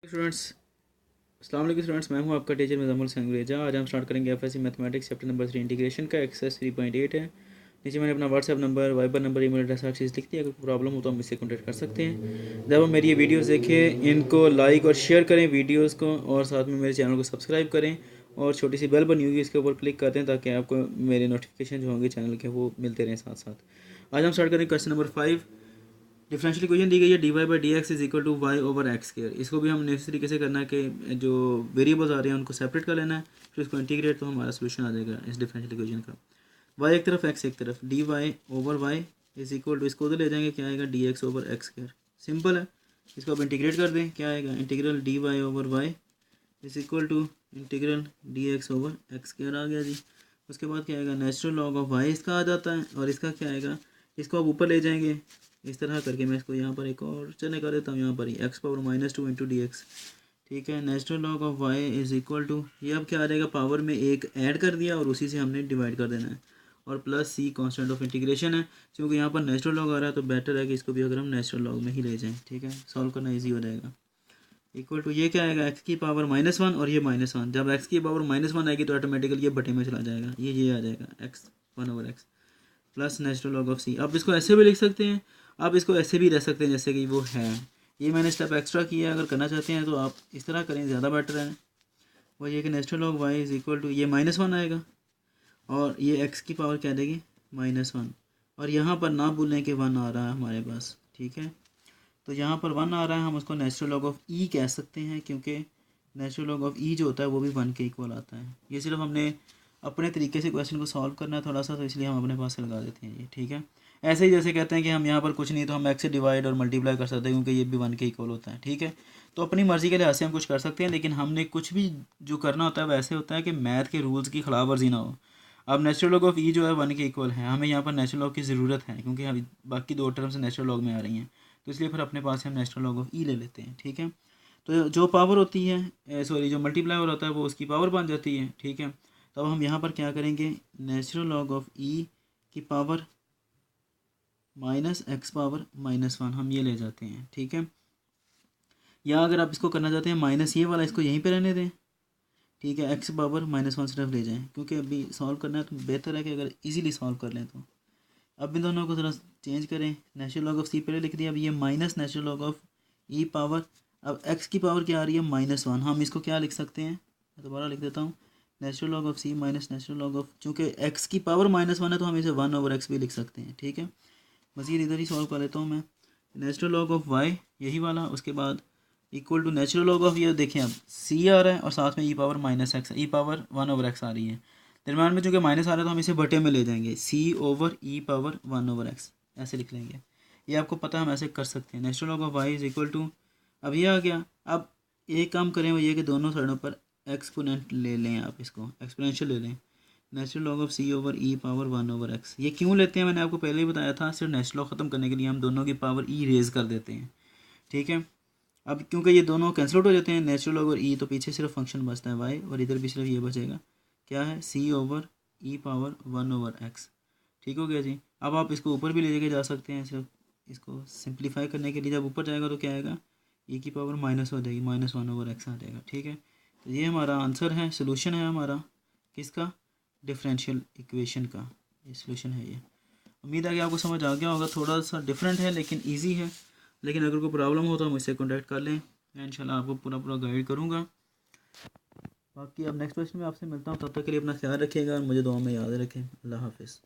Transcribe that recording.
Students, अस्सलाम वालेकुम students, मैं हूं आपका टीचर मुज़म्मिल संगरेजा। आज हम स्टार्ट करेंगे FSC mathematics chapter number 3 integration का एक्सरसाइज 3.8 है। नीचे मैंने अपना WhatsApp number, Viber number, email address हर चीज़ लिख दी है। अगर प्रॉब्लम हो तो हम मुझसे कॉन्टैक्ट कर सकते हैं। जब आप मेरी ये वीडियोस देखें, इनको लाइक और शेयर करें वीडियोस को, और साथ में मेरे चैनल को सब्सक्राइब करें और छोटी सी बेल बनी होगी इसके ऊपर क्लिक कर दें ताकि आपको मेरे नोटिफिकेशन जो होंगे चैनल के वो मिलते रहें साथ साथ। आज हम स्टार्ट करेंगे क्वेश्चन नंबर 5। डिफरेंशियल इक्वेशन दी गई है D Y by D X is equal to Y over x square. इसको भी हमने इस तरीके से करना है कि जो वेरिएबल्स आ रहे हैं उनको सेपरेट कर लेना है, फिर इसको इंटीग्रेट, तो हमारा सोल्यूशन आ जाएगा इस डिफरेंशियल इक्वेशन का। वाई एक तरफ एक्स एक तरफ, d y over y is equal to, इसको उधर ले जाएंगे, क्या आएगा, d x over x square. Simple है। इसको अब इंटीग्रेट कर दें, क्या आएगा, integral d y over y is equal to integral d x over x square आ गया जी। उसके बाद क्या आएगा, नेचुरल लॉग ऑफ वाई इसका आ जाता है, और इसका क्या आएगा, इसको आप ऊपर ले जाएंगे इस तरह करके। मैं इसको यहाँ पर एक और चने कर देता हूँ, यहाँ पर ही x power -2 into d x. ठीक है, natural log of y is equal to, ये अब क्या आ जाएगा, पावर में एक ऐड कर दिया और उसी से हमने डिवाइड कर देना है, और plus C constant of integration है। क्योंकि यहाँ पर नेचुरल लॉग आ रहा है तो बेटर है कि इसको भी अगर हम नेचुरल लॉग में ही ले जाएँ। ठीक है, सॉल्व करना ईजी हो जाएगा। इक्वल टू ये क्या आएगा, एक्स की पावर -1 और ये -1। जब एक्स की पावर -1 आएगी तो ऑटोमेटिकली ये बटे में चला जाएगा, ये आ जाएगा x 1/x plus natural log of c. आप इसको ऐसे भी लिख सकते हैं, आप इसको ऐसे भी रह सकते हैं जैसे कि वो है। ये मैंने स्टेप एक्स्ट्रा किया है, अगर करना चाहते हैं तो आप इस तरह करें, ज़्यादा बेटर है। वो ये कि natural log Y is equal to, ये -1 आएगा और ये एक्स की पावर क्या देगी, -1। और यहाँ पर ना भूलें कि 1 आ रहा है हमारे पास। ठीक है, तो यहाँ पर 1 आ रहा है, हम उसको नेचुरल लॉग ऑफ ई कह सकते हैं, क्योंकि नेचुरल लॉग ऑफ ई जो होता है वो भी 1 के इक्वल आता है। ये सिर्फ हमने अपने तरीके से क्वेश्चन को सॉल्व करना है थोड़ा सा, तो इसलिए हम अपने पास से लगा देते हैं ये। ठीक है, ऐसे ही जैसे कहते हैं कि हम यहाँ पर कुछ नहीं तो हम एक्स से डिवाइड और मल्टीप्लाई कर सकते हैं, क्योंकि ये भी 1 के इक्वल होता है। ठीक है, तो अपनी मर्ज़ी के लिहाज से हम कुछ कर सकते हैं, लेकिन हमने कुछ भी जो करना होता है वैसे होता है कि मैथ के रूल्स की खिलाफ वर्जी ना हो। अब नेचुरल लॉग ऑफ ई जो है 1 के इक्वल है, हमें यहाँ पर नेचुरल लॉग की ज़रूरत है, क्योंकि हम बाकी दो टर्म्स नेचुरल लॉग में आ रही हैं, तो इसलिए फिर अपने पास हम नेचुरल लॉग ऑफ ई ले लेते हैं। ठीक है, तो जो पावर होती है, सॉरी, जो मल्टीप्लाई होता है वो उसकी पावर बन जाती है। ठीक है, तो अब हम यहाँ पर क्या करेंगे, नेचुरल लॉग ऑफ ई की पावर -x पावर -1 हम ये ले जाते हैं। ठीक है, या अगर आप इसको करना चाहते हैं माइनस ये वाला, इसको यहीं पे रहने दें। ठीक है, x पावर -1 सिर्फ ले जाएं, क्योंकि अभी सॉल्व करना है तो बेहतर है कि अगर इजीली सॉल्व कर लें तो। अब इन दोनों को थोड़ा चेंज करें, नेचुरल लॉग ऑफ सी पहले लिख दिया, अब ये minus natural log of E power, अब x की पावर क्या आ रही है, -1। हम इसको क्या लिख सकते हैं, मैं दोबारा लिख देता हूँ, natural log of C minus natural log of, चूँकि x की पावर -1 है तो हम इसे 1/x भी लिख सकते हैं। ठीक है, मज़ीद इधर ही सॉल्व कर लेता हूँ मैं। नेचुरल लॉग ऑफ y यही वाला, उसके बाद equal to natural log of, ये देखें अब c आ रहा है और साथ में ई पावर -x, ई पावर 1/x आ रही है। दरम्यान में चूँकि माइनस आ रहा है तो हम इसे बटे में ले जाएंगे, c ओवर ई पावर 1/x ऐसे लिख लेंगे। ये आपको पता है, हम ऐसे कर सकते हैं। Natural log of y is equal to, अब ये आ गया। अब एक काम करें वो ये कि दोनों साइडों पर एक्सपोनेंट ले लें, आप इसको एक्सपोनेंशियल ले लें। Natural log of c over E power 1/x, ये क्यों लेते हैं मैंने आपको पहले ही बताया था, सिर्फ नेचुरल लॉग ख़त्म करने के लिए हम दोनों की पावर e रेज़ कर देते हैं। ठीक है, अब क्योंकि ये दोनों कैंसिल आउट हो जाते हैं, नेचुरल लॉग और ई, तो पीछे सिर्फ फंक्शन बचता है y, और इधर भी सिर्फ ये बचेगा, क्या है, c ओवर ई पावर 1/x। ठीक हो गया जी। अब आप इसको ऊपर भी ले लेके जा सकते हैं, सिर्फ इसको सिंप्लीफाई करने के लिए। जब ऊपर जाएगा तो क्या आएगा, e की पावर माइनस हो जाएगी, -1/x आ जाएगा। ठीक है, तो ये हमारा आंसर है, सोल्यूशन है हमारा किसका, डिफरेंशियल इक्वेशन का। ये सोल्यूशन है ये। उम्मीद है कि आपको समझ आ गया होगा। थोड़ा सा डिफरेंट है लेकिन इजी है, लेकिन अगर कोई प्रॉब्लम हो तो मुझसे कॉन्टैक्ट कर लें, मैं इंशाल्लाह आपको पूरा गाइड करूँगा। बाकी अब नेक्स्ट क्वेश्चन में आपसे मिलता हूँ, तब तक के लिए अपना ख्याल रखिएगा और मुझे दुआ में याद रखें। अल्लाह हाफिज़।